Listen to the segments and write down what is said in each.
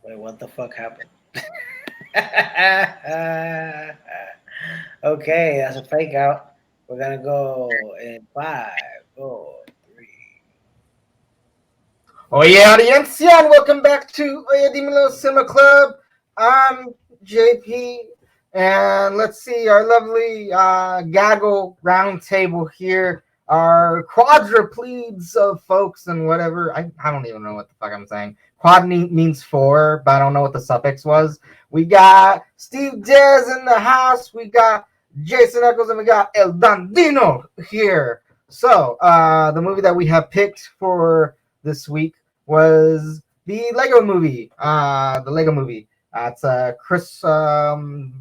Wait, what the fuck happened? Okay, that's a fake out. We're gonna go in five, four, three. Oye, audiencia, and welcome back to Oye, dimelo Cinema Club. I'm JP, and let's see our lovely gaggle round table here. Our quadrupledes of folks and whatever. I don't even know what the fuck I'm saying. Quad means four, but I don't know what the suffix was. We got Steve Dez in the house. We got Jason Eccles, and we got El Dandino here. So, the movie that we have picked for this week was the Lego movie. The Lego movie. It's Chris Phil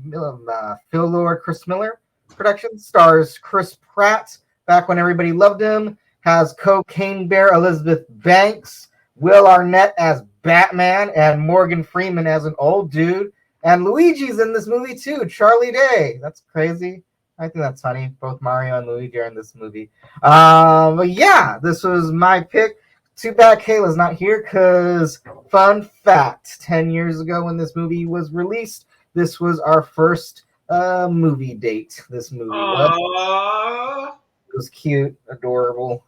Lord, Chris Miller production. Stars Chris Pratt back when everybody loved him. Has Cocaine Bear Elizabeth Banks, Will Arnett as Batman, and Morgan Freeman as an old dude. And Luigi's in this movie too. Charlie Day. That's crazy. I think that's funny. Both Mario and Luigi are in this movie. But yeah, this was my pick. Too bad Kayla's not here because, fun fact, 10 years ago when this movie was released, this was our first movie date. This movie was. Aww. It was cute, adorable.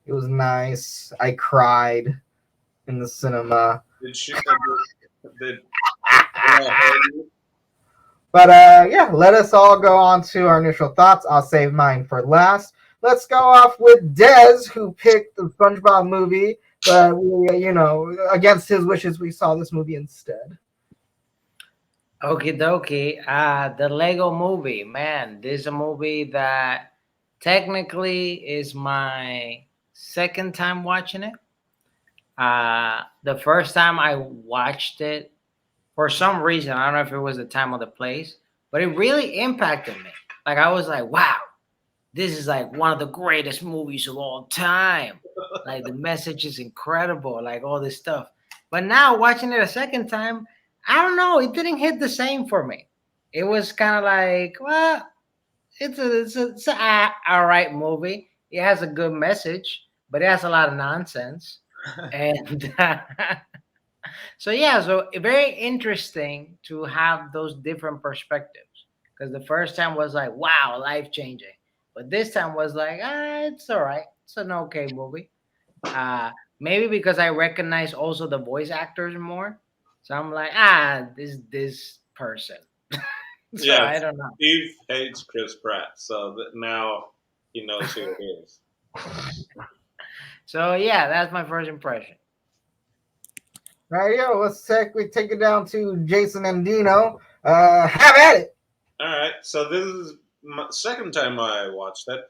It was nice. I cried in the cinema. Did she? Did But yeah, let us all go on to our initial thoughts. I'll save mine for last. Let's go off with Dez, who picked the SpongeBob movie, but we, against his wishes, we saw this movie instead. Okie dokie. The Lego movie, man. This is a movie that technically is my second time watching it. The first time I watched it, for some reason, I don't know if it was the time or the place, but it really impacted me. Like I was like, wow, this is like one of the greatest movies of all time. Like the message is incredible, like all this stuff. But now watching it a second time, I don't know, it didn't hit the same for me. It was kind of like, well, it's a all right movie. It has a good message, but it has a lot of nonsense. And so yeah, so very interesting to have those different perspectives. Because the first time was like, wow, life changing, but this time was like, it's all right. It's an okay movie. Maybe because I recognize also the voice actors more, so I'm like, this person. So yeah, I don't know. Steve hates Chris Pratt, so now he knows who it is. So yeah, that's my first impression. All right, yo, we take it down to Jason and Dino. Have at it. All right, so this is my second time I watched it,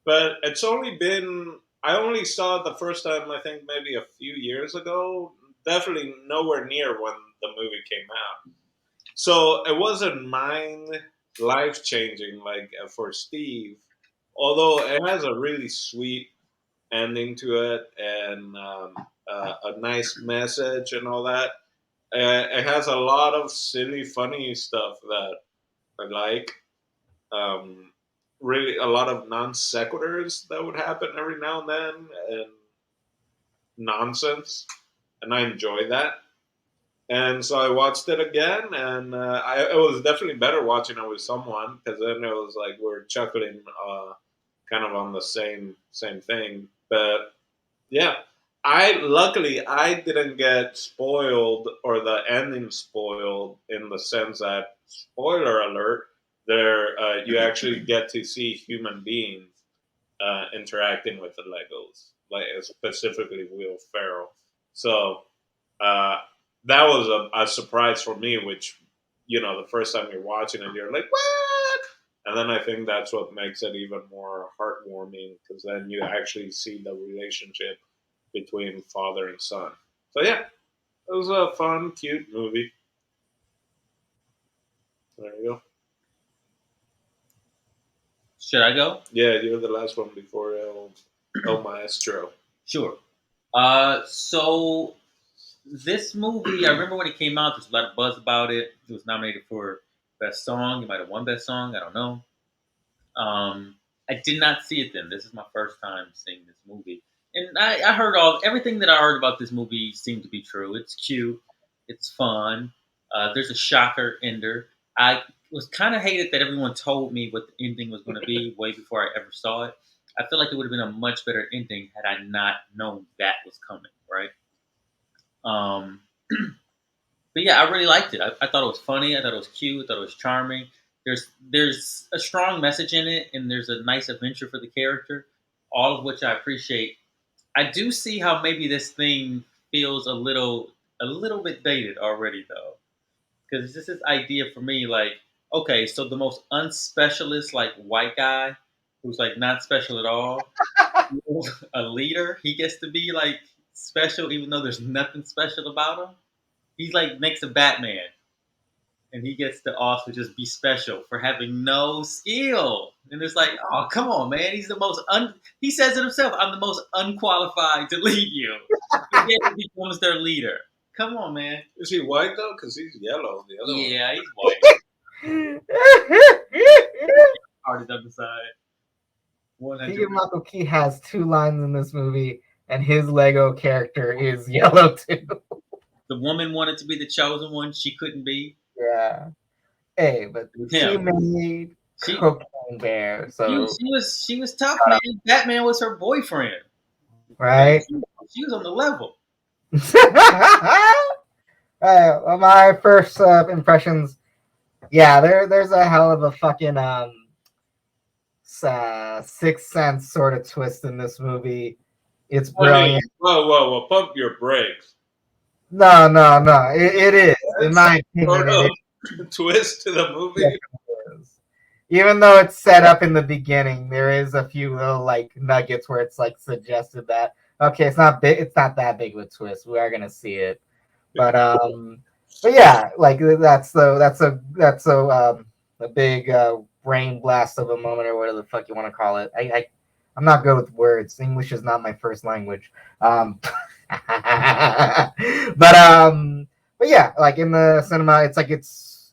but it's only been I only saw it the first time I think maybe a few years ago. Definitely nowhere near when the movie came out. So it wasn't mind life changing like for Steve, although it has a really sweet ending to it and a nice message and all that. It has a lot of silly, funny stuff that I like. Um, really, a lot of non sequiturs that would happen every now and then, and nonsense, and I enjoy that. And so I watched it again, and it was definitely better watching it with someone because then it was like we're chuckling, kind of on the same thing. But yeah, I didn't get spoiled or the ending spoiled in the sense that spoiler alert, there you actually get to see human beings interacting with the Legos, like specifically Will Ferrell. So uh, that was a surprise for me, which the first time you're watching it, you're like, what? And then I think that's what makes it even more heartwarming because then you actually see the relationship between father and son. So yeah, it was a fun, cute movie. There you go. Should I go? Yeah, you're the last one before El Maestro. Sure. So this movie, I remember when it came out. There's a lot of buzz about it. It was nominated for best song. It might have won best song. I don't know. I did not see it then. This is my first time seeing this movie, and I heard everything that I heard about this movie seemed to be true. It's cute. It's fun. There's a shocker ender. I was kind of hated that everyone told me what the ending was going to be way before I ever saw it. I feel like it would have been a much better ending had I not known that was coming, right? Um, but yeah, I really liked it. I thought it was funny. I thought it was cute. I thought it was charming. There's a strong message in it, and there's a nice adventure for the character, all of which I appreciate. I do see how maybe this thing feels a little bit dated already though, because it's just this idea for me like, okay, so the most unspecialist like white guy who's like not special at all, a leader, he gets to be like special even though there's nothing special about him. He's like makes a Batman, and he gets to also just be special for having no skill. And it's like, oh, come on, man. He's the most he says it himself, I'm the most unqualified to lead you. And yet he becomes their leader. Come on, man. Is he white though? Because he's yellow. The other one. Yeah, he's white. Hardest up the side. 100. Keegan Michael Key has 2 lines in this movie, and his Lego character is yellow too. The woman wanted to be the chosen one. She couldn't be. Yeah. Hey, but With she him. made She, Cocaine Bear, so she was tough, man. Batman was her boyfriend. right. She was on the level. Well, my first impressions, yeah, there's a hell of a fucking Sixth Sense sort of twist in this movie. It's brilliant. Whoa! Pump your brakes. No, it is, in my Sort opinion, of twist to the movie. it is. Even though it's set up in the beginning, there is a few little like nuggets where it's like suggested that okay, it's not big, it's not that big of a twist. We are gonna see it, but yeah, like that's a big brain blast of a moment or whatever the fuck you want to call it. I'm not good with words. English is not my first language. But yeah, like in the cinema, it's like it's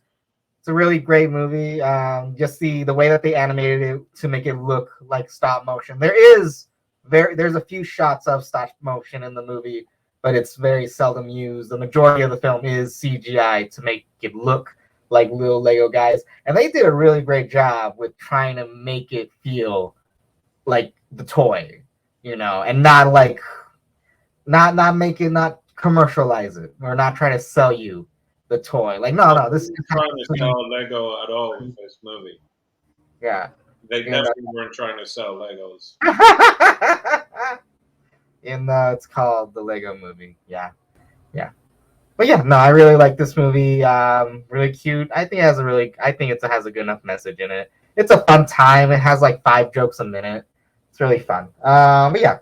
a really great movie. Just the way that they animated it to make it look like stop motion. There's a few shots of stop motion in the movie, but it's very seldom used. The majority of the film is CGI to make it look like little Lego guys, and they did a really great job with trying to make it feel like the toy, and not like not commercialize it or not try to sell you the toy. Like no, this is trying to sell Lego at all with this movie. Yeah. They definitely weren't trying to sell Legos. It's called the Lego Movie. Yeah. But yeah, no, I really like this movie. Really cute. I think it has a good enough message in it. It's a fun time. It has like 5 jokes a minute. It's really fun. But yeah,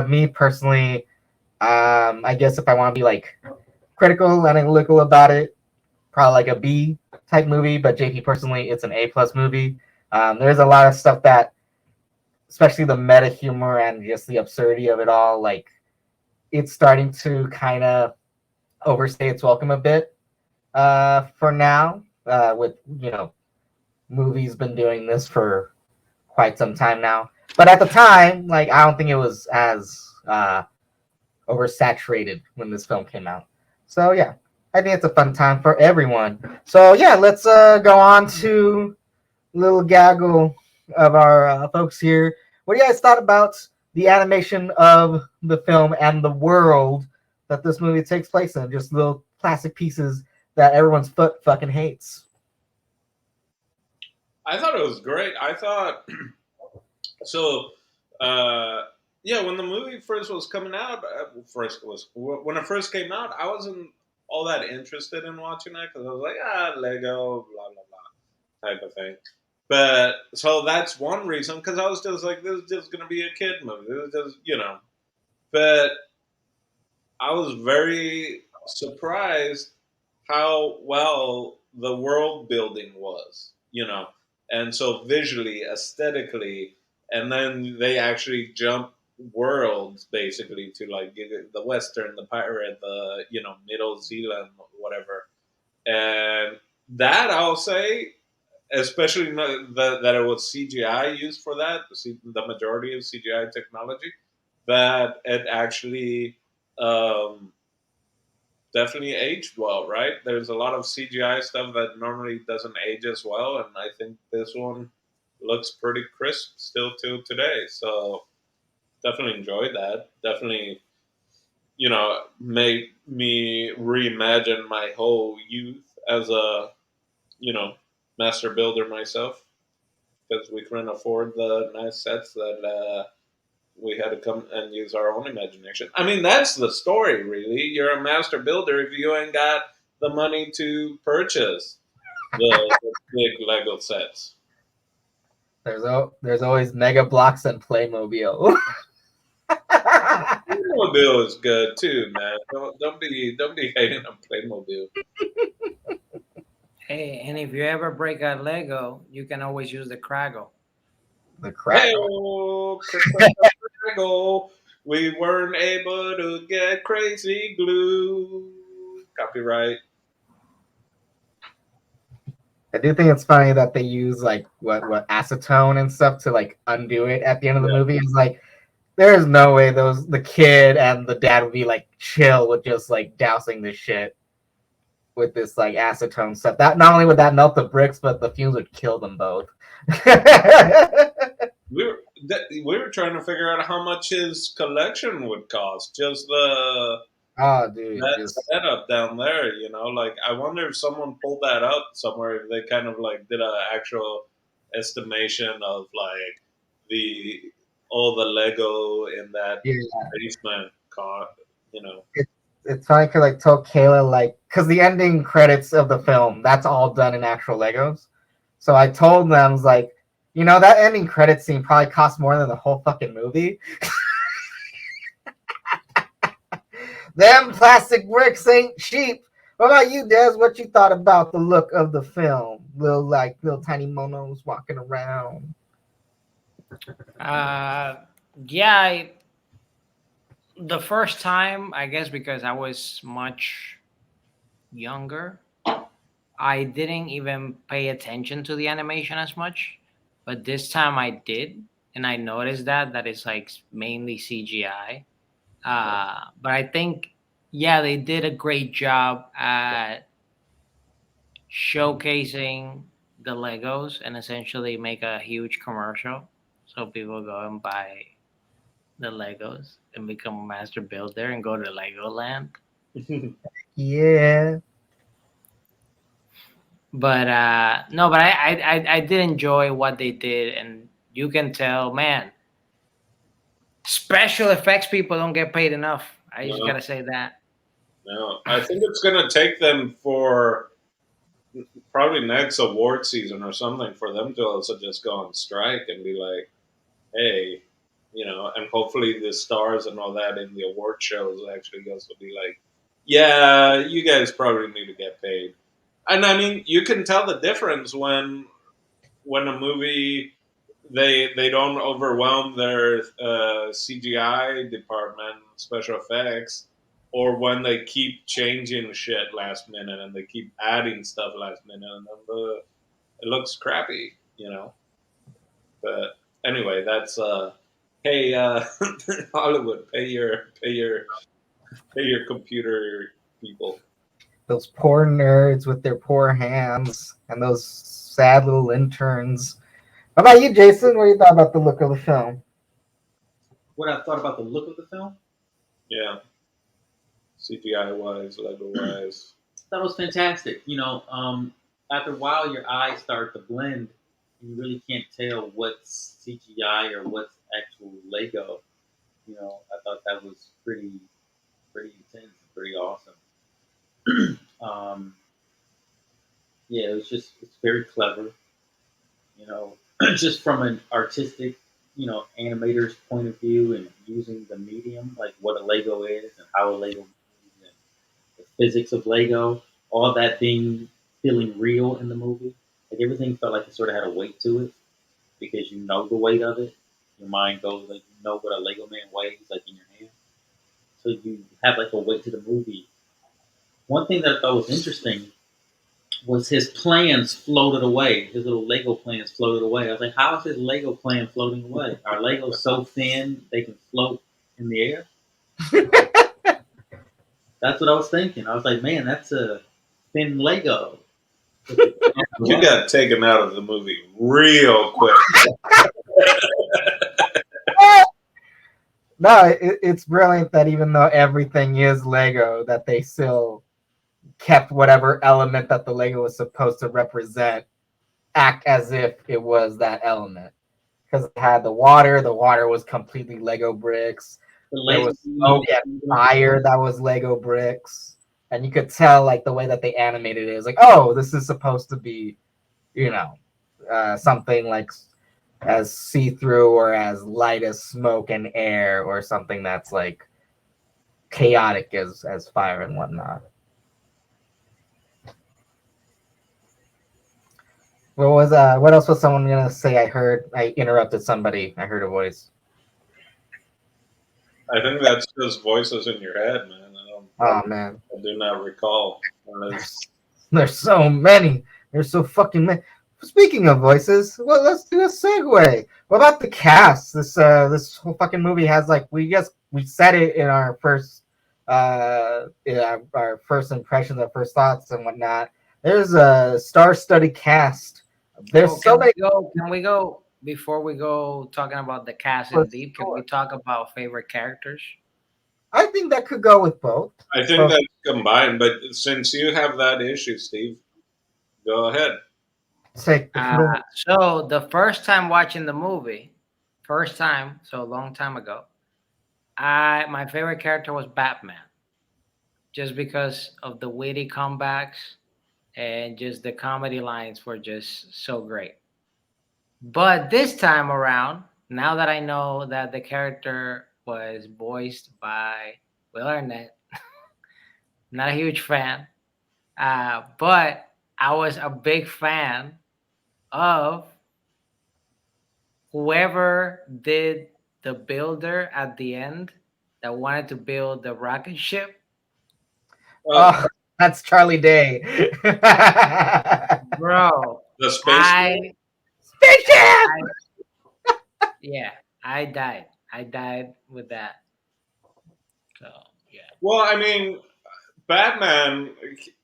me personally, I guess if I want to be like critical and analytical about it, probably like a B type movie. But JP personally, it's an A+ movie. There's a lot of stuff that, especially the meta humor and just the absurdity of it all, like it's starting to kind of overstay its welcome a bit for now. With movies been doing this for quite some time now. But at the time, like I don't think it was as oversaturated when this film came out. So yeah, I think it's a fun time for everyone. So yeah, let's go on to a little gaggle of our folks here. What do you guys thought about the animation of the film and the world that this movie takes place in? Just little classic pieces that everyone's fucking hates. I thought it was great. I thought so. Yeah, when the movie first was coming out, when it first came out, I wasn't all that interested in watching it because I was like, Lego, blah blah blah, type of thing. But so that's one reason because I was just like, this is just gonna be a kid movie. This is just. But I was very surprised how well the world building was. And so visually, aesthetically, and then they actually jump worlds basically to like the Western, the pirate, the Middle Zealand, whatever. And that I'll say, especially that it was CGI used for that, the majority of CGI technology, that it actually um, definitely aged well, right? There's a lot of CGI stuff that normally doesn't age as well, and I think this one looks pretty crisp still to today. So definitely enjoyed that. Definitely, made me reimagine my whole youth as a, you know, master builder myself because we couldn't afford the nice sets that we had to come and use our own imagination. I mean, that's the story, really. You're a master builder if you ain't got the money to purchase the big Lego sets. There's always Mega Blocks and Playmobil. Playmobil is good too, man. Don't be hating on Playmobil. Hey, and if you ever break a Lego, you can always use the Craggle. The Hey, Crackle. we weren't able to get crazy glue. Copyright. I do think it's funny that they use like what acetone and stuff to like undo it at the end of the Yeah. movie. It's like there's no way the kid and the dad would be like chill with just like dousing this shit with this like acetone stuff. That not only would that melt the bricks, but the fumes would kill them both. We were trying to figure out how much his collection would cost. Just the Oh, dude, that just setup down there, like I wonder if someone pulled that up somewhere. If they kind of like did an actual estimation of like the all the Lego in that yeah. basement cost. It's funny because I told Kayla like because the ending credits of the film that's all done in actual Legos. So I told them I was like, that ending credit scene probably cost more than the whole fucking movie. Them plastic bricks ain't cheap. What about you, Des? What you thought about the look of the film? Little tiny monos walking around. Uh, yeah, the first time, I guess because I was much younger, I didn't even pay attention to the animation as much. But this time I did, and I noticed that it's like mainly CGI. But I think, yeah, they did a great job at showcasing the Legos and essentially make a huge commercial so people go and buy the Legos and become a master builder and go to Legoland. Yeah. But no, but I did enjoy what they did, and you can tell, man, special effects people don't get paid enough. I just No, gotta say that. no. I think it's gonna take them for probably next award season or something for them to also just go on strike and be like, hey, and hopefully the stars and all that in the award shows actually goes to be like, yeah, you guys probably need to get paid. And I mean, you can tell the difference when a movie they don't overwhelm their CGI department, special effects, or when they keep changing shit last minute and they keep adding stuff last minute, and then it looks crappy. But anyway, that's hey Hollywood, pay your computer people. Those poor nerds with their poor hands and those sad little interns. How about you, Jason? What do you thought about the look of the film? What I thought about the look of the film, Yeah, CGI wise, Lego wise. I thought it was fantastic. After a while, your eyes start to blend. And you really can't tell what's CGI or what's actual Lego. I thought that was pretty intense, pretty awesome. um, yeah, it's very clever. You know, just from an artistic, animator's point of view and using the medium, like what a Lego is and how a Lego moves and the physics of Lego, all that being feeling real in the movie. Like everything felt like it sort of had a weight to it because you know the weight of it. Your mind goes like you know what a Lego man weighs like in your hand. So you have like a weight to the movie. One thing that I thought was interesting was his plans floated away. His little Lego plans floated away. I was like, how is his Lego plan floating away? Are Legos so thin they can float in the air? That's what I was thinking. I was like, man, that's a thin Lego. You got taken out of the movie real quick. No, it's brilliant that even though everything is Lego, that they still kept whatever element that the Lego was supposed to represent, act as if it was that element. Because it had the water was completely Lego bricks. The There Lego was smoke and fire that was Lego bricks. And you could tell, like, the way that they animated it is like, oh, this is supposed to be, something like as see-through or as light as smoke and air, or something that's like chaotic as fire and whatnot. What else was someone gonna say? I interrupted somebody. I heard a voice. I think that's just voices in your head, man. Oh man, I do not recall. there's so many. There's so fucking many. Speaking of voices, well, let's do a segue. What about the cast? This whole fucking movie has, like, we said it in our first our first impressions, our first thoughts and whatnot. There's a star-studded cast. There's so many. Can we go before we go talking about the cast in deep? Can we talk about favorite characters? I think that could go with both. I think that's combined, but since you have that issue, Steve, go ahead. So the first time watching the movie, so a long time ago, my favorite character was Batman, just because of the witty comebacks and just the comedy lines were just so great. But this time around, now that I know that the character was voiced by Will Arnett, not a huge fan, but I was a big fan of whoever did the builder at the end that wanted to build the rocket ship. Oh, that's Charlie Day. Bro, the space spaceship. Yeah, I died. I died with that. So yeah. Well, I mean, Batman.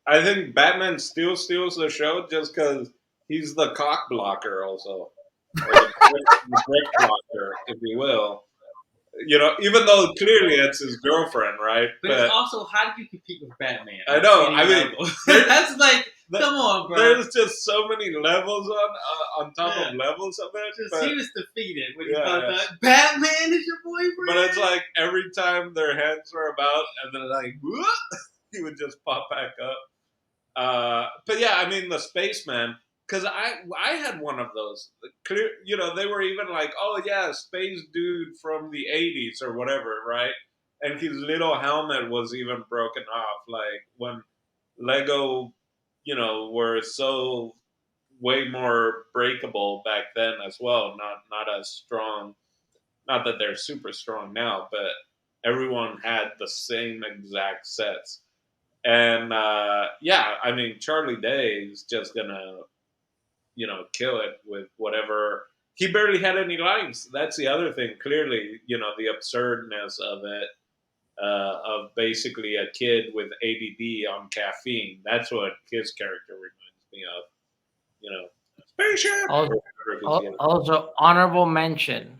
I think Batman still steals the show just because he's the cock blocker, also, or the brick blocker, if you will. Even though clearly it's his girlfriend, right? But it's also, how do you compete with Batman? I know. I mean, that's like, come on, bro. There's just so many levels on top of levels of it. He was defeated when he found out Batman is your boyfriend. But it's like every time their heads were about, and then like, whoop, he would just pop back up. But yeah, I mean the spaceman. Because I had one of those. Clear, they were even like, oh yeah, space dude from the '80s or whatever, right? And his little helmet was even broken off. Like when Lego, were so way more breakable back then as well. Not as strong. Not that they're super strong now, but everyone had the same exact sets. And yeah, I mean Charlie Day is just gonna kill it with whatever. He barely had any lines. That's the other thing. Clearly, the absurdness of it, of basically a kid with ADD on caffeine. That's what his character reminds me of. Spaceship. Also, honorable mention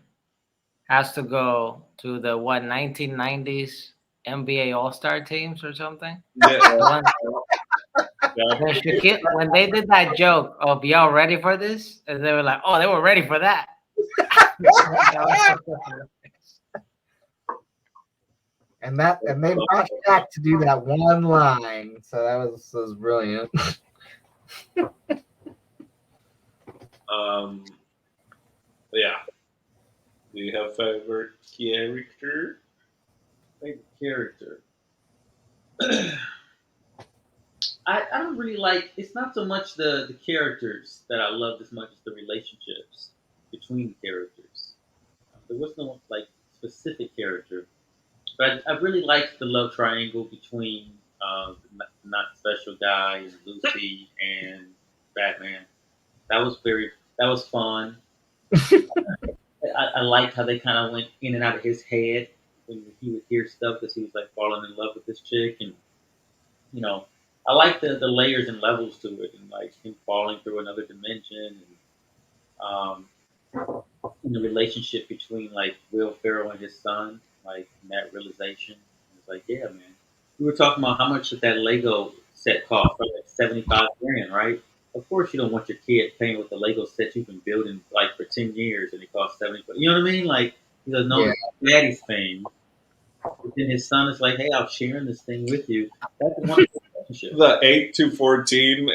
has to go to the 1990s NBA All-Star teams or something. Yeah. When they did that joke of y'all ready for this, and they were like, "Oh, they were ready for that." and they brought Shaq to do that one line, so that was brilliant. Yeah. Do you have favorite character? Favorite character. I don't really like. It's not so much the characters that I loved as much as the relationships between the characters. There was no like specific character, but I really liked the love triangle between the not special guy and Lucy and Batman. That was fun. I liked how they kind of went in and out of his head when he would hear stuff because he was like falling in love with this chick, and you know, I like the layers and levels to it, and like him falling through another dimension, and the relationship between like Will Ferrell and his son, like and that realization. It's like, yeah, man. We were talking about how much that Lego set cost, for like 75 grand, right? Of course, you don't want your kid paying with the Lego set you've been building like for 10 years, and it costs 70. You know what I mean? Like, he goes, no, Yeah. this is daddy's thing. But then his son is like, hey, I'm sharing this thing with you. That's a wonderful relationship. The 8 to 14,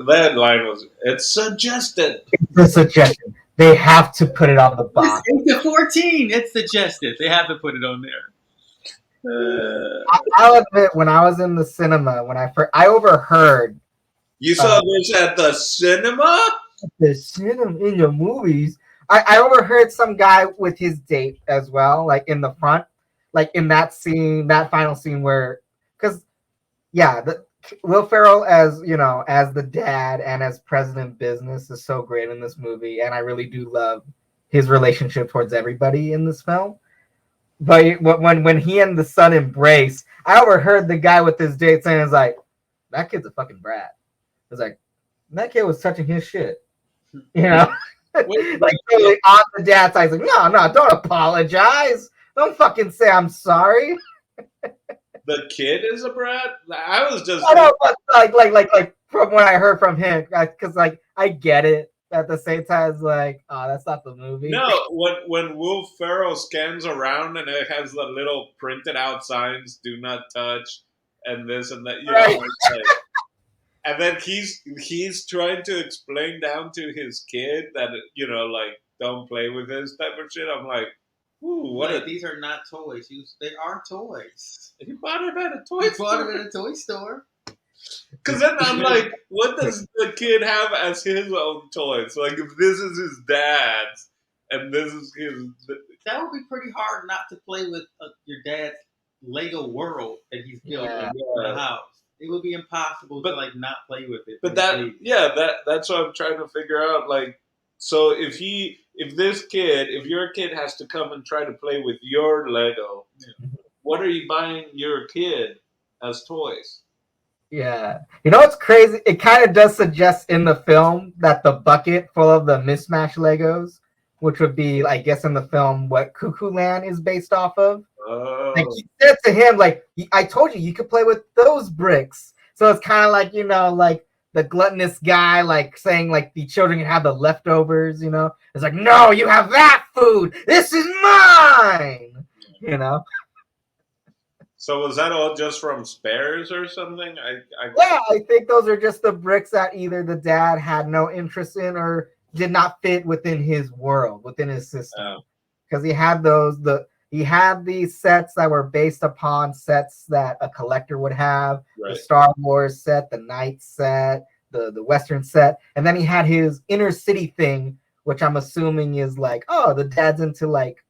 that line was, it's suggested. It's a suggestion. They have to put it on the It's box. 8 to 14. It's suggested. They have to put it on there. I'll admit, when I was in the cinema, I overheard You saw this at the cinema? the cinema in the movies. I overheard some guy with his date as well, like in the front, like in that scene, that final scene where, because yeah, Will Ferrell as as the dad and as President Business is so great in this movie, and I really do love his relationship towards everybody in this film. But when he and the son embrace, I overheard the guy with his date saying, "It's like that kid's a fucking brat." It's like that kid was touching his shit, you know, like totally on the dad's side. He's like, no, don't apologize. Don't fucking say I'm sorry. The kid is a brat? I was just. I know, but like from what I heard from him, because like I get it. At the same time, it's like, oh, that's not the movie. No, when Will Ferrell scans around and it has the little printed out signs, "Do not touch," and this and that, Right. like, and then he's trying to explain down to his kid that like don't play with this type of shit. I'm like, ooh, These are not toys. They are toys. He bought it at a toy He bought store. it at a toy store. Because then I'm like, what does the kid have as his own toys? Like, if this is his dad's and this is his. That would be pretty hard not to play with your dad's Lego world that he's built in the house. It would be impossible to like not play with it. But that's what I'm trying to figure out. Like, so if your kid has to come and try to play with your Lego, what are you buying your kid as toys? Yeah. You know what's crazy? It kind of does suggest in the film that the bucket full of the mismatched Legos, which would be, I guess, in the film, what Cuckoo Land is based off of. Oh. Like, he said to him, like, I told you could play with those bricks. So it's kind of like, like the gluttonous guy, like, saying, like, the children can have the leftovers, It's like, no, you have that food. This is mine, So was that all just from spares or something? Yeah, I think those are just the bricks that either the dad had no interest in or did not fit within his world, within his system. Because he had these sets that were based upon sets that a collector would have. Right. The Star Wars set, the Knight set, the Western set, and then he had his inner city thing, which I'm assuming is like, oh, the dad's into like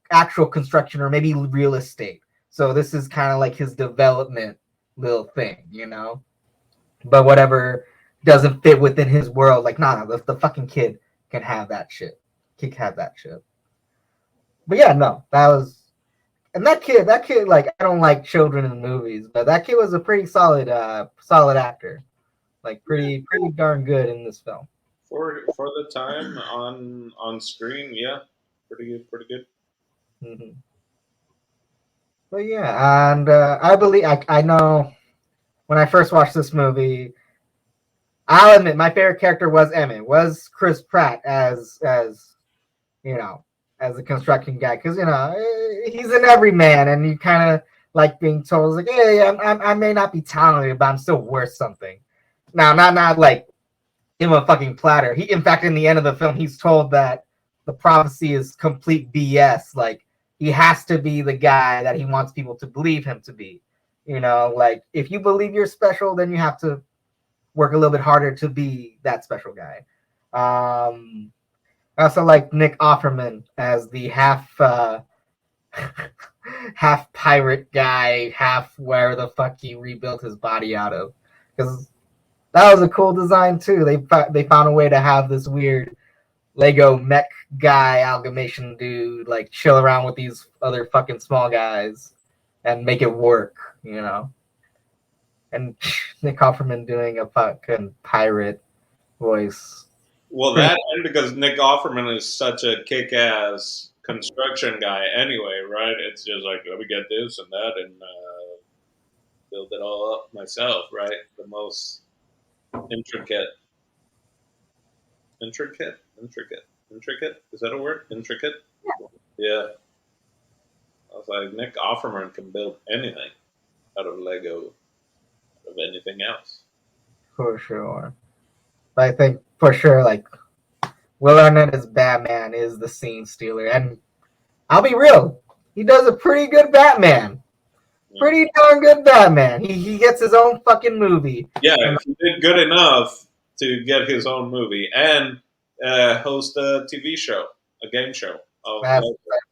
actual construction or maybe real estate. So this is kind of like his development little thing, But whatever doesn't fit within his world, like, nah, the fucking kid can have that shit. He can have that shit. But yeah, no, that kid, like, I don't like children in movies, but that kid was a pretty solid actor. Like, pretty darn good in this film. For the time on screen, yeah, pretty good. Mm-hmm. But yeah, and I believe I know when I first watched this movie, I'll admit my favorite character was Emmett, was Chris Pratt as as a construction guy, because he's an everyman, and you kind of like being told like, hey, I may not be talented, but I'm still worth something. Now, not like him a fucking platter. In fact, in the end of the film, he's told that the prophecy is complete BS. Like, he has to be the guy that he wants people to believe him to be. Like, if you believe you're special, then you have to work a little bit harder to be that special guy. I also like Nick Offerman as the half pirate guy, half where the fuck he rebuilt his body out of. Because that was a cool design too. They found a way to have this weird Lego mech guy, amalgamation dude, like chill around with these other fucking small guys and make it work, and Nick Offerman doing a fucking pirate voice. Well, that and because Nick Offerman is such a kick-ass construction guy anyway, right? It's just like, let me get this and that and build it all up myself, right? The most intricate, intricate. Is that a word? Intricate. Yeah. I was like, Nick Offerman can build anything out of Lego, out of anything else. For sure. But I think for sure, like Will Arnett as Batman is the scene stealer, and I'll be real, he does a pretty good Batman. Yeah. Pretty darn good Batman. He gets his own fucking movie. Yeah, And he did good enough to get his own movie and host a TV show, a game show. that's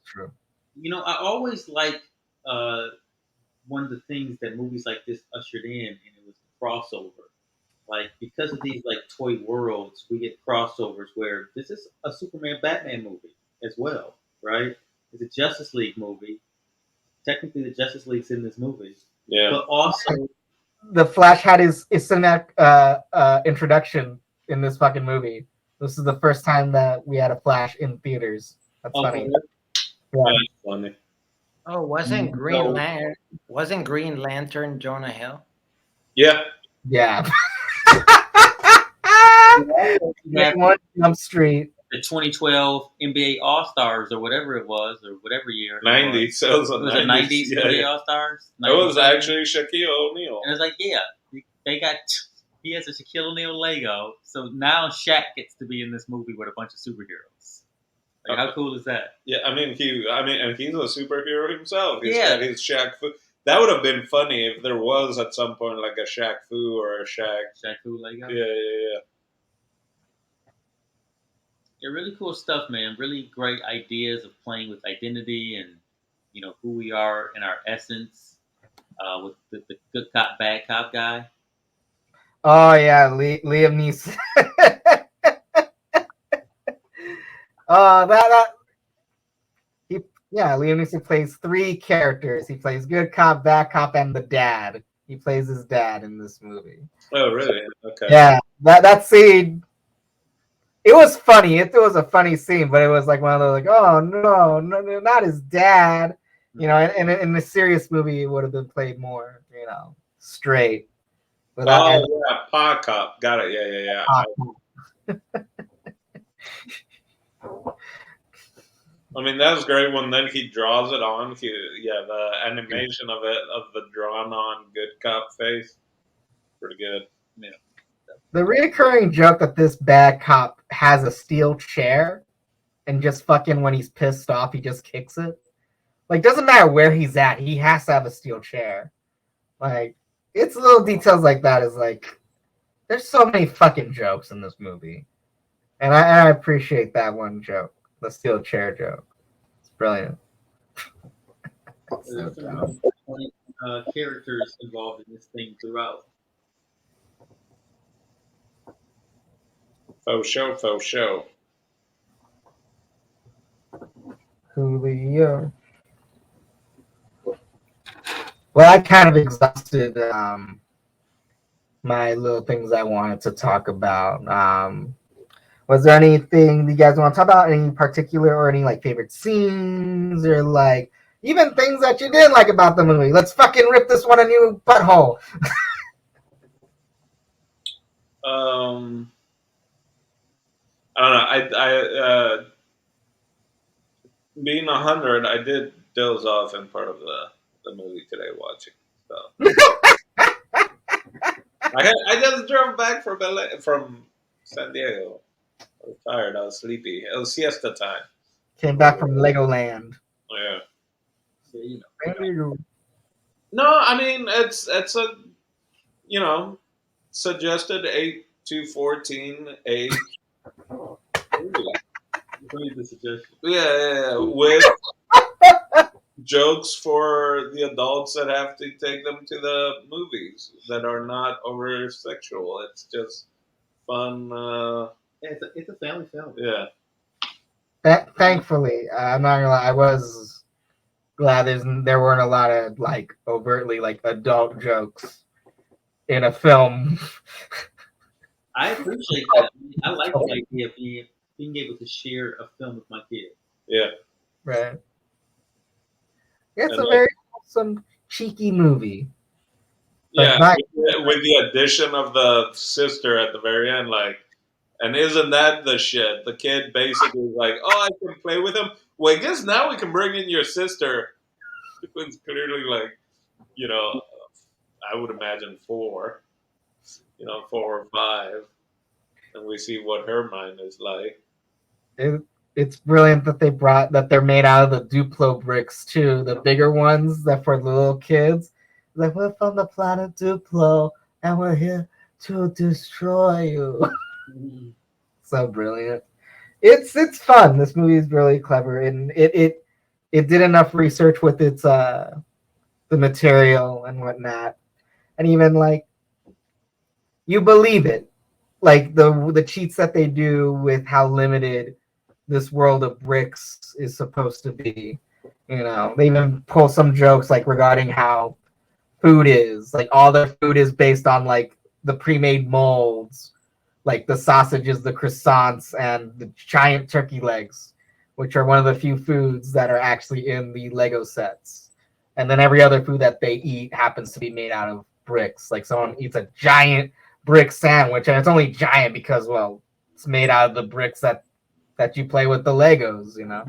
true. You know, I always like uh, one of the things that movies like this ushered in, and it was the crossover. Like because of these like toy worlds, we get crossovers where this is a Superman Batman movie as well, right? It's a Justice League movie. Technically, the Justice League's in this movie, Yeah. but also The Flash had his cinematic introduction in this fucking movie. This is the first time that we had a Flash in theaters. That's funny. Yeah. That's funny. Oh, wasn't Green Lantern Jonah Hill? Yeah. Yeah. you have One Jump Street. the 2012 NBA All Stars or whatever it was, or whatever year. 90s. So it was It was a 90s Yeah, NBA yeah. All Stars. It was actually Shaquille O'Neal. And it's like, yeah, they got. He has a Shaquille O'Neal Lego, so now Shaq gets to be in this movie with a bunch of superheroes. Like, how cool is that? Yeah, and he's a superhero himself. He's Yeah. got his Shaq Fu. That would have been funny if there was at some point like a Shaq Fu or a Shaq. Shaq Fu Lego. Yeah. Yeah, really cool stuff, man. Really great ideas of playing with identity and who we are in our essence. With the good cop, bad cop guy. Oh yeah, Liam Neeson. Liam Neeson plays 3 characters. He plays good cop, bad cop, and the dad. He plays his dad in this movie. Oh, really? Okay. Yeah, that scene. It was funny. It was a funny scene, but it was like one of those like, oh no, not his dad. And in a serious movie, it would have been played more, straight. But yeah, Pa Cop. Got it. Yeah. I mean, that was great when then he draws it on. The animation of it, of the drawn on good cop face. Pretty good. Yeah. The recurring joke that this bad cop has a steel chair and just fucking when he's pissed off, he just kicks it. Like, doesn't matter where he's at, he has to have a steel chair. Like, it's little details like that is like, there's so many fucking jokes in this movie. And I appreciate that one joke, the steel chair joke. It's brilliant. There's some characters involved in this thing throughout. Faux show. Julio. Well, I kind of exhausted my little things I wanted to talk about. Was there anything you guys want to talk about? Any particular or any like favorite scenes or like even things that you didn't like about the movie? Let's fucking rip this one a new butthole. I don't know. I being 100, I did doze off in part of the movie today watching. So I just drove back from San Diego. I was tired. I was sleepy. It was siesta time. Came back from Legoland. Yeah. So, No, I mean it's a suggested 8 to 14 age. the suggestion. Yeah, with jokes for the adults that have to take them to the movies that are not over sexual. It's just fun. It's a family film. Yeah. Thankfully, I'm not gonna lie, I was glad there weren't a lot of like overtly like adult jokes in a film. I appreciate that. I like the idea of being able to share a film with my kids. Yeah. Right. It's And a very wholesome, cheeky movie. But yeah, not with the addition of the sister at the very end, like, and isn't that the shit? The kid basically is like, oh, I can play with him. Well, I guess now we can bring in your sister. It's clearly like, you know, I would imagine 4, 4 or 5, and we see what her mind is like. it, it's brilliant that they're made out of the Duplo bricks too, the bigger ones that for the little kids. Like we're from the planet Duplo and we're here to destroy you. So brilliant. It's fun. This movie is really clever and it did enough research with its the material and whatnot. And even like you believe it. Like the cheats that they do with how limited this world of bricks is supposed to be. You know, they even pull some jokes like regarding how food is. Like all their food is based on like the pre-made molds, like the sausages, the croissants, and the giant turkey legs, which are one of the few foods that are actually in the Lego sets. And then every other food that they eat happens to be made out of bricks. Like someone eats a giant brick sandwich, and it's only giant because, well, it's made out of the bricks that you play with the Legos, you know.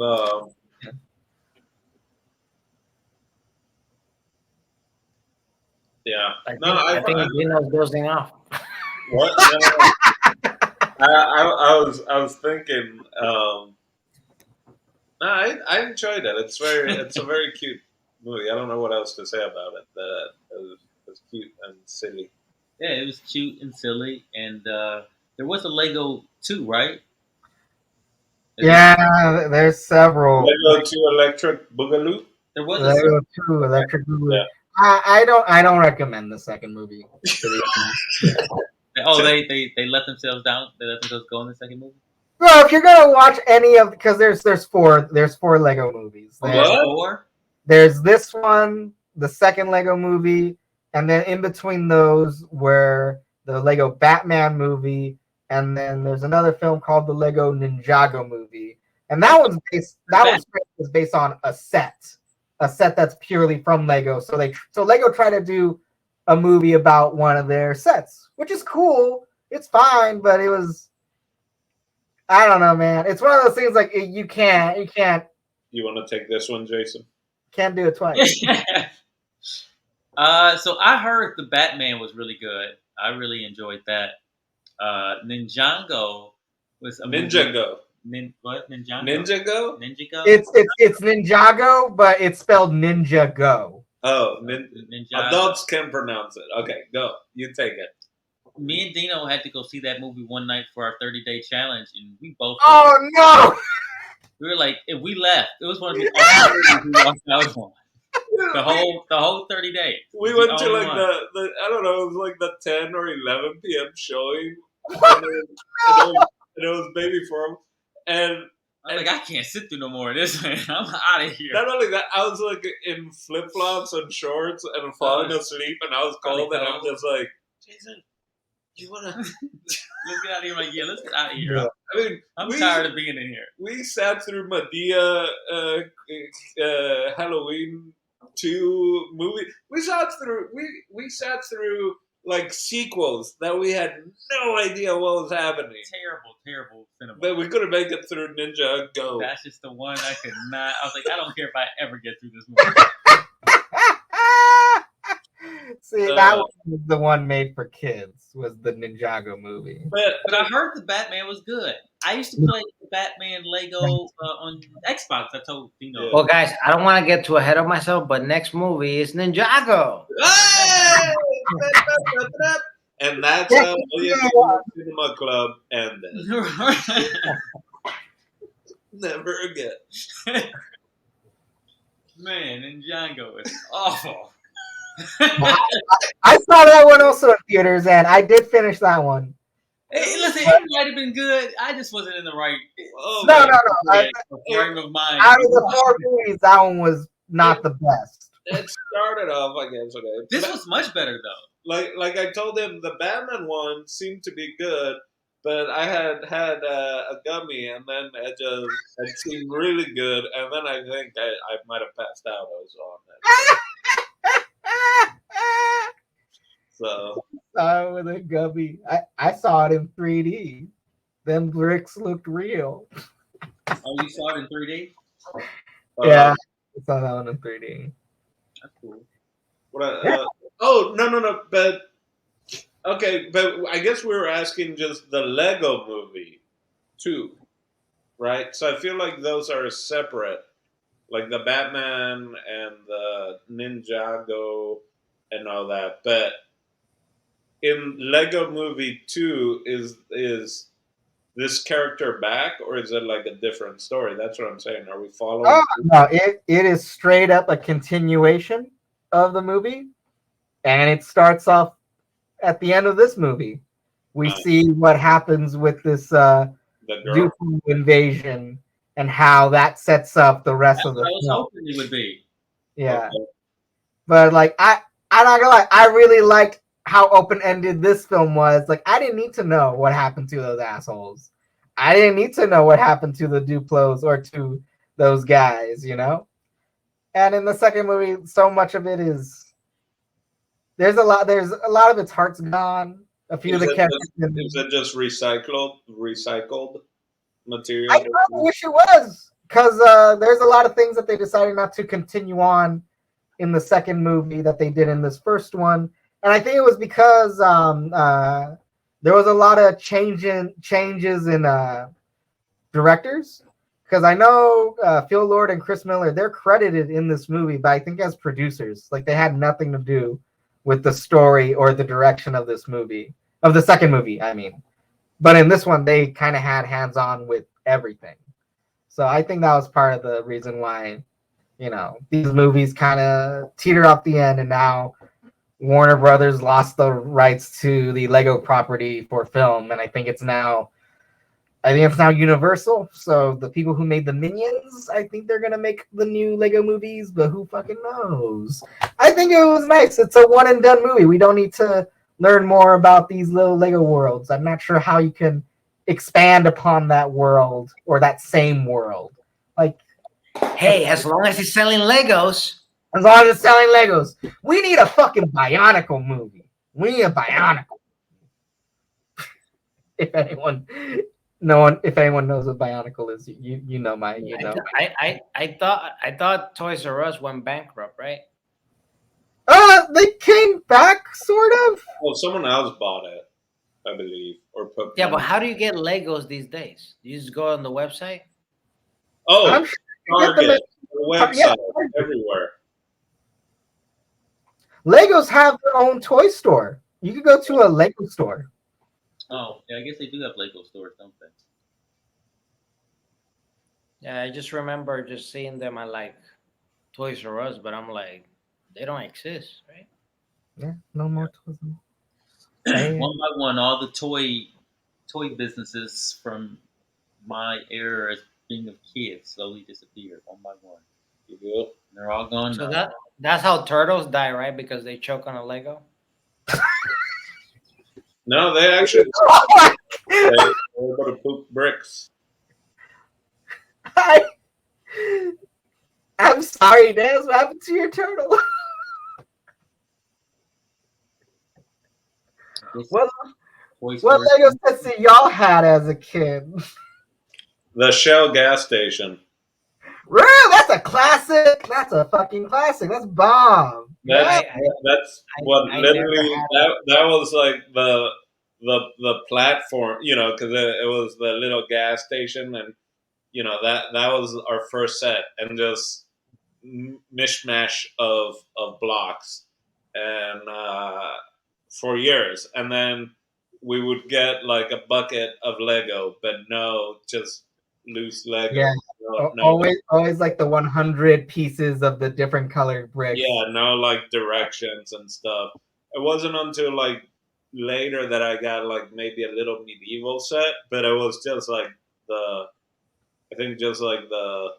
Um, yeah. I think Gino's dozing off. What? No, I was thinking. No, I enjoyed it. It's a very cute movie. I don't know what else to say about it. That it was cute and silly. Yeah, it was cute and silly, and there was a Lego too, right? Yeah, there's several. Lego 2 Electric Boogaloo. There was a Lego 2 Electric Boogaloo. Yeah. I don't recommend the second movie. oh they let themselves down. They let themselves go in the second movie. Well, if you're gonna watch any of, because there's four Lego movies. What? There's this one, the second Lego movie, and then in between those were the Lego Batman movie, and then there's another film called the Lego Ninjago movie, and that was based on a set that's purely from Lego. So Lego tried to do a movie about one of their sets, which is cool. It's fine, but it was, I don't know, man. It's one of those things like you can't. You want to take this one, Jason? Can't do it twice. So I heard the Batman was really good. I really enjoyed that. Ninjago was a Ninjago. What? Ninjago? Ninjago? Ninjago? It's Ninjago, but it's spelled Ninja Go. Oh, Ninjago. Adults can pronounce it. Okay, go. You take it. Me and Dino had to go see that movie one night for our 30-day challenge, and we both. Oh no! We were like, if we left, it was one of the only movies we walked out on. The whole 30 days. We went to like the I don't know, it was like the 10 or 11 p.m. showing, and it was Baby Form, and I'm like, I can't sit through no more of this, man. I'm out of here. Not only that, I was like in flip flops and shorts and falling asleep, and I was cold, and I'm just like, Jason, you wanna let's get out of here? I'm like, yeah, let's get out of here. Yeah. I mean, I'm tired of being in here. We sat through Medea Halloween 2 movie. We sat through like sequels that we had no idea what was happening. Terrible cinema. But we couldn't make it through Ninja Go. That's just the one I could not. I was like, I don't care if I ever get through this movie. See, that was the one made for kids, was the Ninjago movie. But I heard the Batman was good. I used to play the Batman Lego on Xbox. I told Dino. Well, guys, I don't want to get too ahead of myself, but next movie is Ninjago. Hey! And that's how the Cinema Club ended. Never again. Man, Ninjago is awful. I saw that one also in theaters, and I did finish that one. Hey, listen, it might have been good. I just wasn't in the right. No. Frame of mind. Out of the 4 movies, that one was not the best. it started off, I guess. Okay, This was much better though. like I told him, the Batman one seemed to be good, but I had a gummy, and then it seemed really good, and then I think I might have passed out. I was on that. So With a gummy. I saw it in 3D. Them bricks looked real. Oh, you saw it in 3D? Yeah, I saw that one in 3D. That's cool. Oh no, but okay, but I guess we were asking just the Lego movie too, right? So I feel like those are separate, like the Batman and the Ninjago and all that. But in Lego Movie 2, is this character back, or is it like a different story? That's what I'm saying. Are we following? Oh no, it is straight up a continuation of the movie, and it starts off at the end of this movie. We see what happens with this The girl. Dooku invasion and how that sets up the rest That's of the what I was film. hoping it would be. Yeah, Okay. but like I'm not gonna lie, I really liked how open ended this film was. Like I didn't need to know what happened to those assholes. I didn't need to know what happened to the Duplos or to those guys, you know. And in the second movie, so much of it is there's a lot of its heart's gone. A few of the characters. Is it just recycled material? I kind of wish it was because there's a lot of things that they decided not to continue on in the second movie that they did in this first one, and I think it was because there was a lot of changes in directors. Because I know Phil Lord and Chris Miller, they're credited in this movie, but I think as producers, like they had nothing to do with the story or the direction of this movie, of the second movie, I mean. But in this one, they kind of had hands-on with everything. So I think that was part of the reason why, these movies kind of teeter off the end, and now Warner Brothers lost the rights to the Lego property for film, and I think it's now Universal. So the people who made the Minions, I think they're gonna make the new Lego movies, but who fucking knows? I think it was nice. It's a one and done movie. We don't need to learn more about these little Lego worlds. I'm not sure how you can expand upon that world or that same world. Like, hey, as long as he's selling Legos. As long as it's selling Legos. We need a fucking Bionicle movie. We need a Bionicle. If anyone knows what Bionicle is, you know. I thought Toys R Us went bankrupt, right? They came back, sort of. Well, someone else bought it, I believe, or put. Yeah, but how do you get Legos these days? You just go on the website. Oh, I'm sure Target, the website, everywhere. Legos have their own toy store. You could go to a Lego store. Oh, yeah, I guess they do have Lego stores, don't they? Yeah, I just remember just seeing them at like Toys R Us, but I'm like, they don't exist, right? Yeah, no more toys. One by one, all the toy businesses from my era as being a kid slowly disappeared one by one. Yeah. They're all gone So now. that's how turtles die, right? Because they choke on a Lego. No, they actually they're going to poop bricks. I'm sorry, Naz. What happened to your turtle? What Lego sets that y'all had as a kid? The Shell gas station. Really? That's a classic. That's a fucking classic. That's bomb. That's what literally that was like the platform, because it was the little gas station, and that was our first set, and just mishmash of blocks, and for years, and then we would get like a bucket of Lego, but no, just loose Lego. Yeah. No. Always like the 100 pieces of the different colored bricks. Yeah, no, like directions and stuff. It wasn't until like later that I got like maybe a little medieval set, but it was just like I think just like the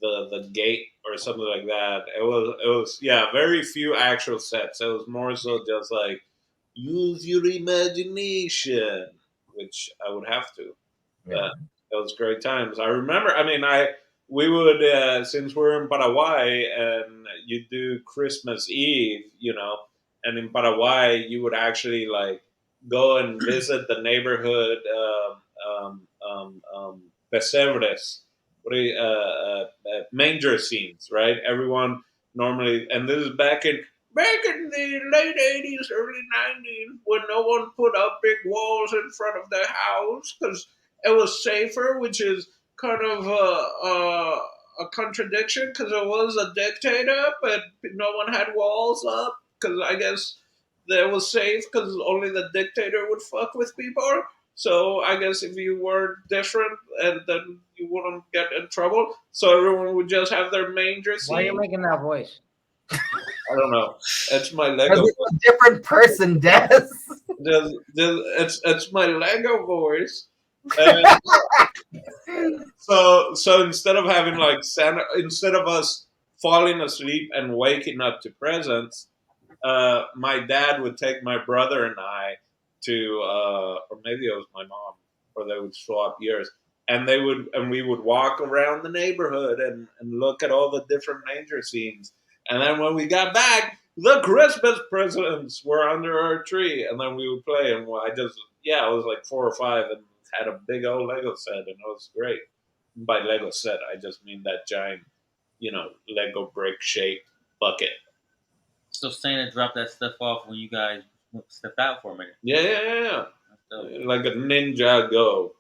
the gate or something like that. It was very few actual sets. It was more so just like use your imagination, which I would have to. Yeah. It was great times. I remember. I mean, we would since we're in Paraguay and you do Christmas Eve, and in Paraguay you would actually like go and visit the neighborhood pesebres, manger scenes, right? Everyone normally, and this is back in the late 80s, early 90s, when no one put up big walls in front of their house because it was safer, which is kind of a contradiction because it was a dictator, but no one had walls up because I guess that was safe because only the dictator would fuck with people. So I guess if you were different, and then you wouldn't get in trouble. So everyone would just have their manger Why are you scene. making that voice? I don't know. It's my Because Lego. it's a different person, Des. It's my Lego voice. And so instead of having like Santa, instead of us falling asleep and waking up to presents, my dad would take my brother and I to, or maybe it was my mom, or they would swap years, and we would walk around the neighborhood and look at all the different manger scenes, and then when we got back, the Christmas presents were under our tree, and then we would play, and I was like 4 or 5, and had a big old Lego set, and it was great. By Lego set, I just mean that giant, Lego brick shaped bucket. So Santa dropped that stuff off when you guys stepped out for a minute. Yeah, yeah, yeah, yeah. So, Like a ninja go.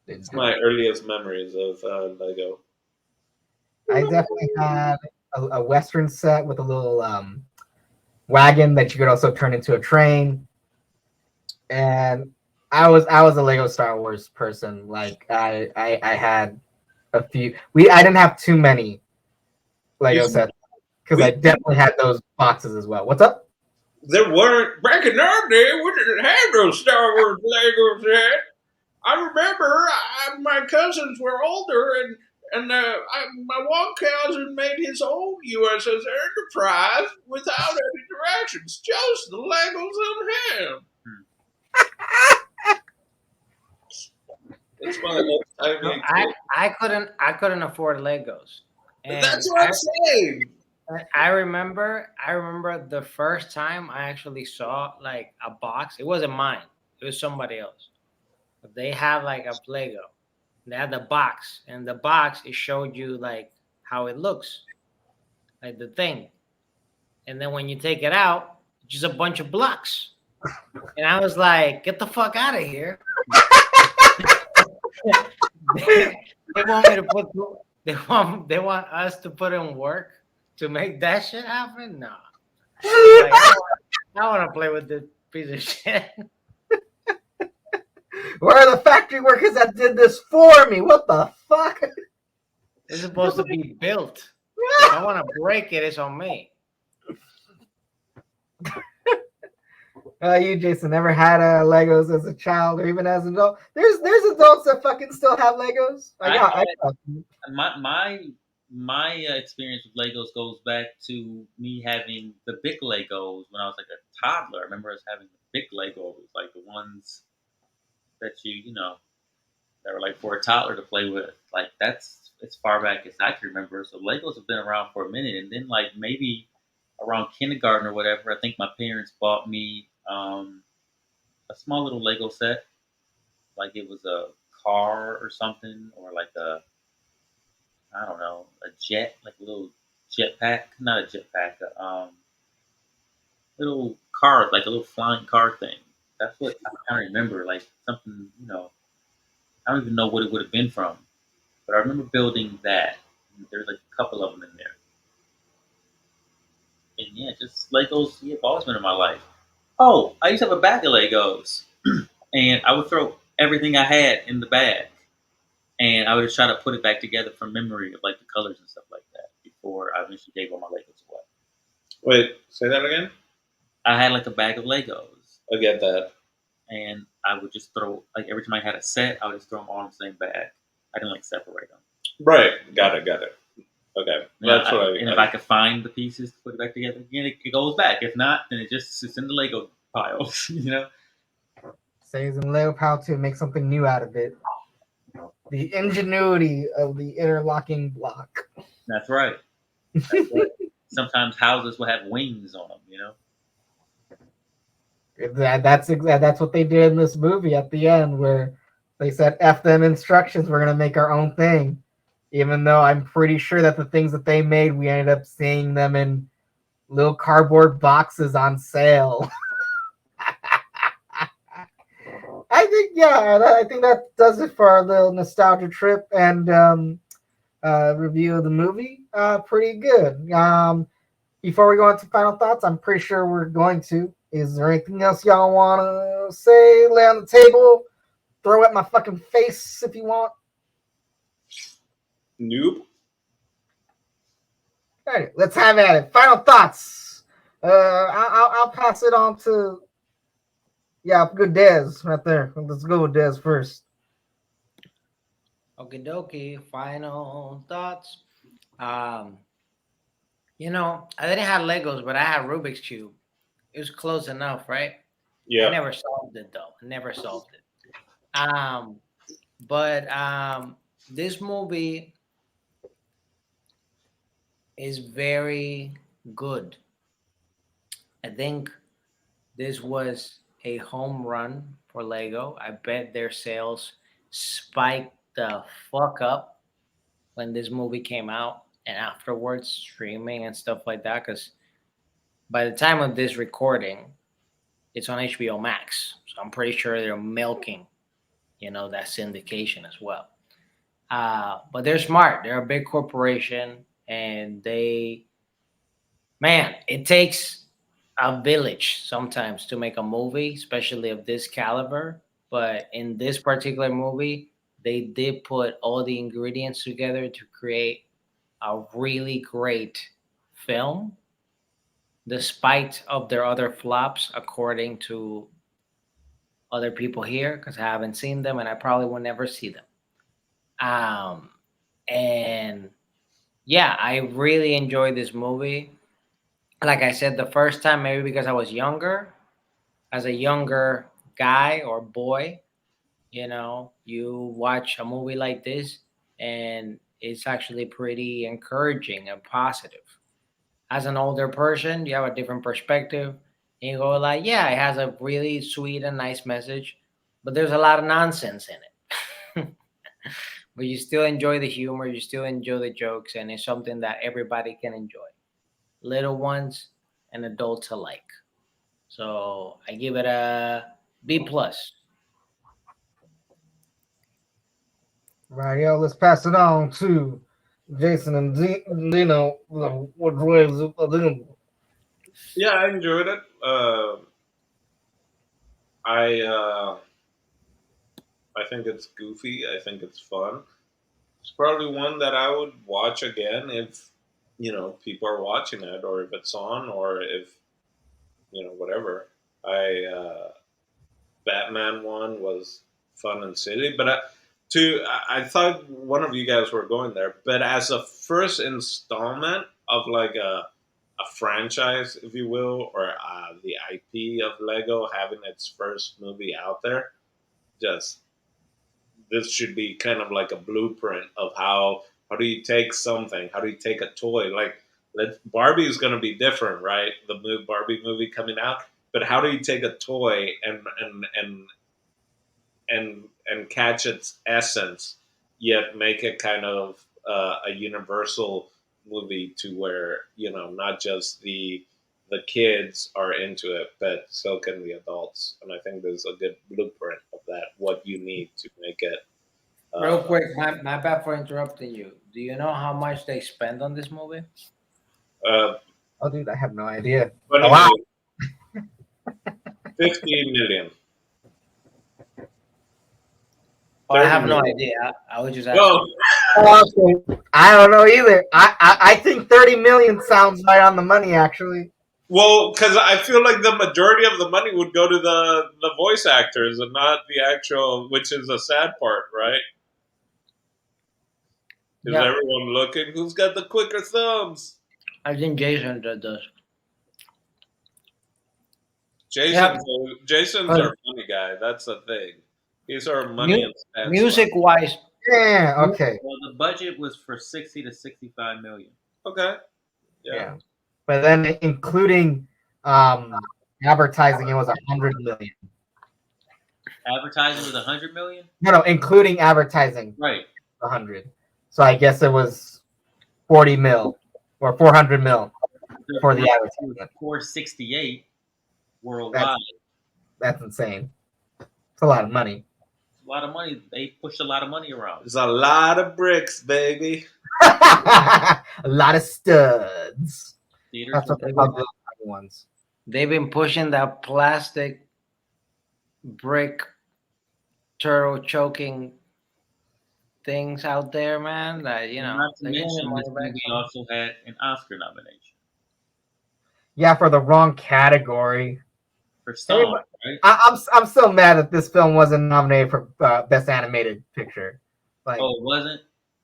It's my earliest memories of Lego. I definitely had a Western set with a little wagon that you could also turn into a train. And I was a Lego Star Wars person. Like I had a few. I didn't have too many Lego sets because I definitely had those boxes as well. What's up? There weren't back in our day. We didn't have those Star Wars Legos yet. I remember my cousins were older, my one cousin made his own USS Enterprise without any directions, just the Legos in him. That's my No, time. I couldn't afford Legos, and That's what I'm saying. I remember the first time I actually saw like a box. It wasn't mine. It was somebody else. But they had like a Lego. They had the box, and the box it showed you like how it looks, like the thing. And then when you take it out, it's just a bunch of blocks. And I was like, "Get the fuck out of here!" they want me to put. They want us to put in work to make that shit happen. No, like I want to play with this piece of shit. Where are the factory workers that did this for me? What the fuck? It's supposed to be built. If I want to break it, it's on me. You, Jason, never had Legos as a child or even as an adult? There's adults that fucking still have Legos. I got my experience with Legos goes back to me having the big Legos when I was like a toddler. I remember us having the big Legos, like the ones that that were like for a toddler to play with. Like that's as far back as I can remember. So Legos have been around for a minute, and then like maybe around kindergarten or whatever, I think my parents bought me a small little Lego set. Like it was a car or something, or like a I don't know a jet, like a little jetpack, not a jetpack, little car, like a little flying car thing. That's what I kind of remember, like something. I don't even know what it would have been from, but I remember building that. There's like a couple of them in there, and yeah, just Legos. Yeah, have always been in my life. Oh, I used to have a bag of Legos, and I would throw everything I had in the bag, and I would try to put it back together from memory of like the colors and stuff like that before I eventually gave all my Legos away. Wait, say that again? I had like a bag of Legos, I get that. and I would just throw like every time I had a set, I would just throw them all in the same bag. I didn't like separate them. Right. Got it. Okay. Yeah, That's what and if I could find the pieces to put it back together again, it goes back. If not, then it just sits in the Lego pile. You know. Saves in Lego how to make something new out of it. The ingenuity of the interlocking block. That's right. That's right. Sometimes houses will have wings on them. You know. That's what they did in this movie at the end, where they said, "F them instructions. We're gonna make our own thing." Even though I'm pretty sure that the things that they made, we ended up seeing them in little cardboard boxes on sale. I think that does it for our little nostalgia trip and review of the movie. Pretty good. Before we go into final thoughts, I'm pretty sure we're going to. Is there anything else y'all want to say? Lay on the table, throw at my fucking face if you want. Noob. All right, let's have at it. Final thoughts. I'll pass it on to good Dez right there. Let's go with Dez first. Okie dokie. Final thoughts. Um, I didn't have Legos, but I had Rubik's Cube. It was close enough, right? I Yeah. never solved it though. I never solved it. But this movie is very good. I think this was a home run for Lego. I bet their sales spiked the fuck up when this movie came out and afterwards streaming and stuff like that. Because by the time of this recording, it's on HBO Max. So I'm pretty sure they're milking, that syndication as well. But they're smart. They're a big corporation, and it takes a village sometimes to make a movie, especially of this caliber. But in this particular movie, they did put all the ingredients together to create a really great film, despite of their other flops, according to other people here, because I haven't seen them and I probably will never see them. Um, and yeah, I really enjoyed this movie. Like I said, the first time, maybe because I was younger, as a younger guy or boy, you watch a movie like this and it's actually pretty encouraging and positive. As an older person, you have a different perspective. And you go like, yeah, it has a really sweet and nice message, but there's a lot of nonsense in it. But you still enjoy the humor, you still enjoy the jokes, and it's something that everybody can enjoy, little ones and adults alike. So I give it a B plus. Right, let's pass it on to Jason and Dino. What ways of them? Yeah, I enjoyed it. I I think it's goofy. I think it's fun. It's probably one that I would watch again if people are watching it, or if it's on, or if whatever. I Batman one was fun and silly, but I thought one of you guys were going there. But as a first installment of like a franchise, if you will, or the IP of Lego having its first movie out there, just this should be kind of like a blueprint of how do you take something, how do you take a toy like Barbie is going to be different, right? The new Barbie movie coming out, but how do you take a toy and catch its essence, yet make it kind of a universal movie to where not just the kids are into it, but so can the adults. And I think there's a good blueprint of that. What you need to make it. Real quick, my bad for interrupting you. Do you know how much they spend on this movie? Uh, Oh, dude, I have no idea. 20 Oh, wow. million, 15 million. Oh, I have no 30 million. idea. I was just Well, asking. Okay. I don't know either. I think 30 million sounds right on the money, actually. because I feel like the majority of the money would go to the voice actors and not the actual, which is a sad part, right? Is Yeah, everyone looking? Who's got the quicker thumbs? I think Jason does. Jason's Yep. Jason's But our money guy. That's the thing. He's our money mu- and stats guy. music wise, Yeah. Okay. Well, the budget was for 60 to 65 million. Okay. Yeah. Yeah. But then including um advertising, it was 100 million. Advertising was 100 million. No, including advertising, Right. 100. So I guess it was 40 mil or 400 mil The for the budget was advertisement. 468 worldwide. That's insane. It's a lot of money. It's a lot of money. They pushed a lot of money around. There's a lot of bricks, baby. A lot of studs. Theaters That's were what they call the little tiny ones. they've been pushing that plastic brick turtle choking things out there, man. That Not to they're getting their mention, money this back. movie also had an Oscar nomination Yeah, for the wrong category. for song, right? I'm still mad that this film wasn't nominated for best animated picture. Like, Oh, it wasn't?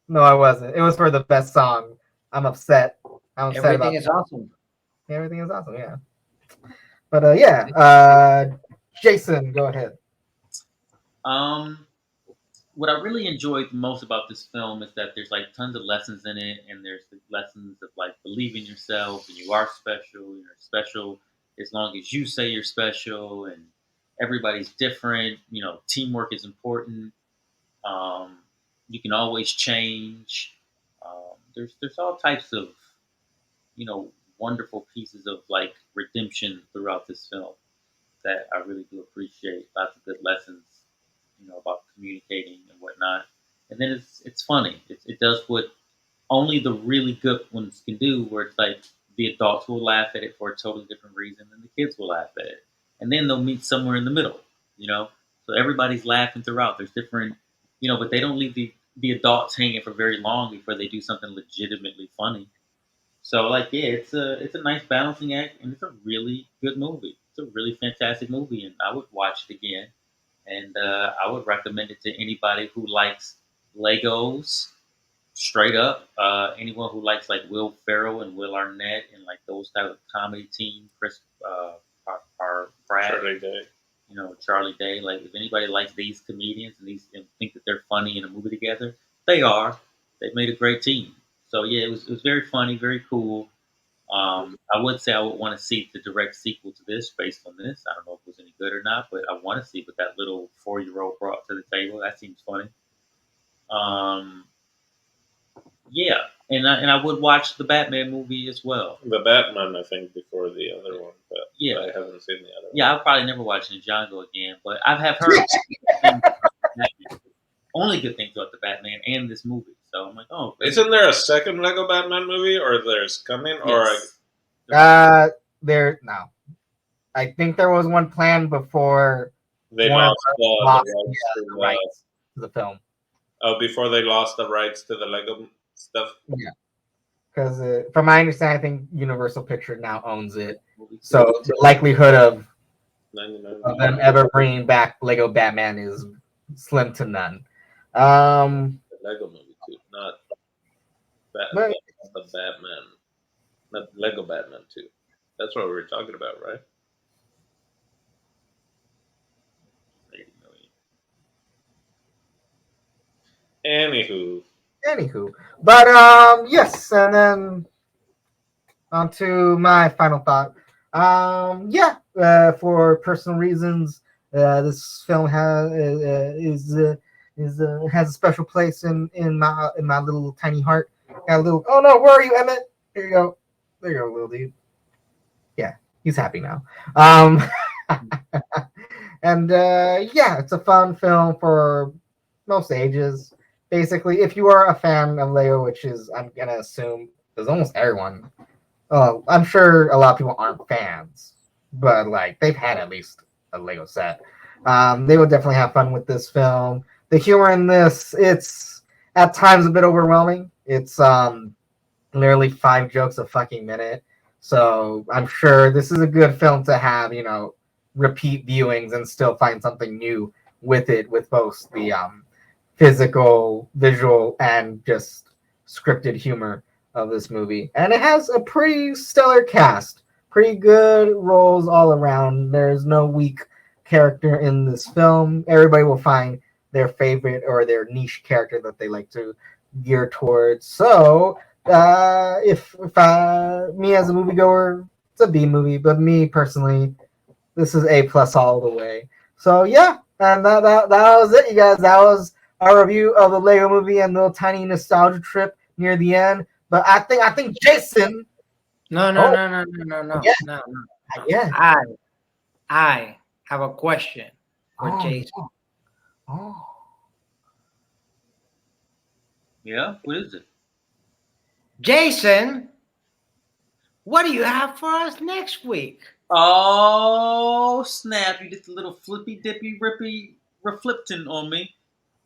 no, I wasn't. It was for the best song. I'm upset. I'm upset Everything about is awesome. everything is awesome. Yeah, but Jason, go ahead. What I really enjoyed most about this film is that there's like tons of lessons in it, and there's the lessons of like believe in yourself, and you are special. You're special as long as you say you're special, and everybody's different. Teamwork is important. Um, you can always change. There's all types of wonderful pieces of like redemption throughout this film that I really do appreciate. Lots of good lessons, about communicating and whatnot. And then it's funny. It does what only the really good ones can do, where it's like the adults will laugh at it for a totally different reason, and the kids will laugh at it, and then they'll meet somewhere in the middle. You know, so everybody's laughing throughout. There's different, but they don't leave the adults hanging for very long before they do something legitimately funny. So like yeah, it's a nice balancing act, and it's a really good movie. It's a really fantastic movie, and I would watch it again. And I would recommend it to anybody who likes Legos, straight up. Anyone who likes like Will Ferrell and Will Arnett and like those type of comedy team, Chris Pratt, Charlie Day. Charlie Day. Like if anybody likes these comedians and think that they're funny in a movie together, they are. They've made a great team. So yeah, it was very funny, very cool. I would say I would want to see the direct sequel to this based on this. I don't know if it was any good or not, but I want to see what that little 4-year-old brought to the table. That seems funny. Um, yeah, and I would watch the Batman movie as well. The Batman, I think, before the other one, but Yeah, I haven't seen the other one. yeah, I'll probably never watch Ninjago again, but I have heard things about the Batman. Only good things about the Batman and this movie. So I'm like, oh, great. Isn't there a second Lego Batman movie, or there's coming, Yes. There no. I think there was one planned before they Warner lost Bros. the the rights rights to the film. before they lost the rights to the Lego stuff? Yeah, because from my understanding, I think Universal Picture now owns it. Movie So the likelihood of 99. them ever bringing back Lego Batman is slim to none. The Lego movie too, not But- the Batman, not Lego Batman 2. That's what we were talking about, right? 80 million. Anywho, but yes, and then on to my final thought. For personal reasons, this film has a special place in my little tiny heart. Got a little. Oh no, where are you, Emmett? Here you go. There you go, little dude. Yeah, he's happy now. And it's a fun film for most ages. Basically, if you are a fan of Lego, which is I'm gonna assume is almost everyone. I'm sure a lot of people aren't fans, but like they've had at least a Lego set. They would definitely have fun with this film. The humor in this, it's at times a bit overwhelming. It's literally 5 jokes a fucking minute. So I'm sure this is a good film to have, repeat viewings and still find something new with it, with both the physical, visual, and just scripted humor of this movie, and it has a pretty stellar cast, pretty good roles all around. There's no weak character in this film. Everybody will find their favorite or their niche character that they like to gear towards. So, if me as a moviegoer, it's a B movie, but me personally, this is A plus all the way. So yeah, and that was it, you guys. That was our review of the Lego Movie and the little tiny nostalgia trip near the end. But I think Jason. No, no, Oh no, no, no, no, no, yeah, no, no. yeah. I have a question for Oh, Jason. oh. Yeah, what is it? Jason, what do you have for us next week? Oh snap! You did the little flippy dippy rippy reflipton on me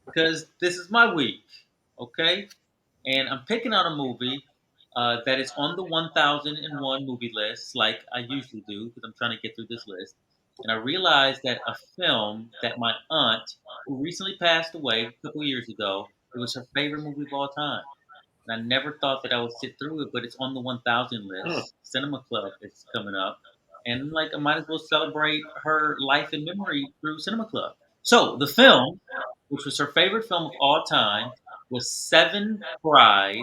because this is my week, okay? And I'm picking out a movie that is on the 1001 movie list, like I usually do, because I'm trying to get through this list. And I realized that a film that my aunt, who recently passed away a couple years ago, it was her favorite movie of all time. And I never thought that I would sit through it, but it's on the 1000 Hmm. list. Cinema Club is coming up. And like I might as well celebrate her life and memory through Cinema Club. So the film, which was her favorite film of all time, was Seven Brides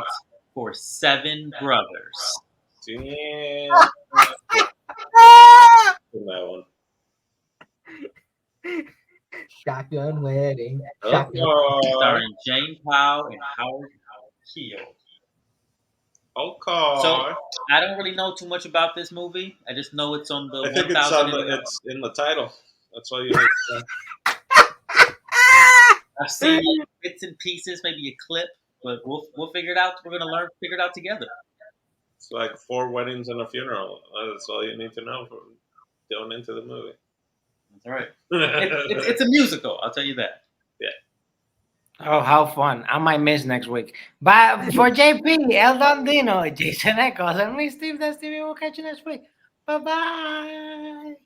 for Seven Brothers. Damn. That one. Shotgun wedding. Okay. Starring Jane Powell and Howard Keel. Okay. So I don't really know too much about this movie. I just know it's on the I think 1000. it's in the title. That's all you need to say. I've seen bits and pieces, maybe a clip, but we'll figure it out. We're gonna figure it out together. It's like 4 weddings and a funeral. That's all you need to know for going into the movie. That's all right. It's a musical. I'll tell you that. Oh, how fun. I might miss next week. But for JP, El Dondino, Jason Echoes, and me, Steve, that's Stevie. We'll catch you next week. Bye-bye.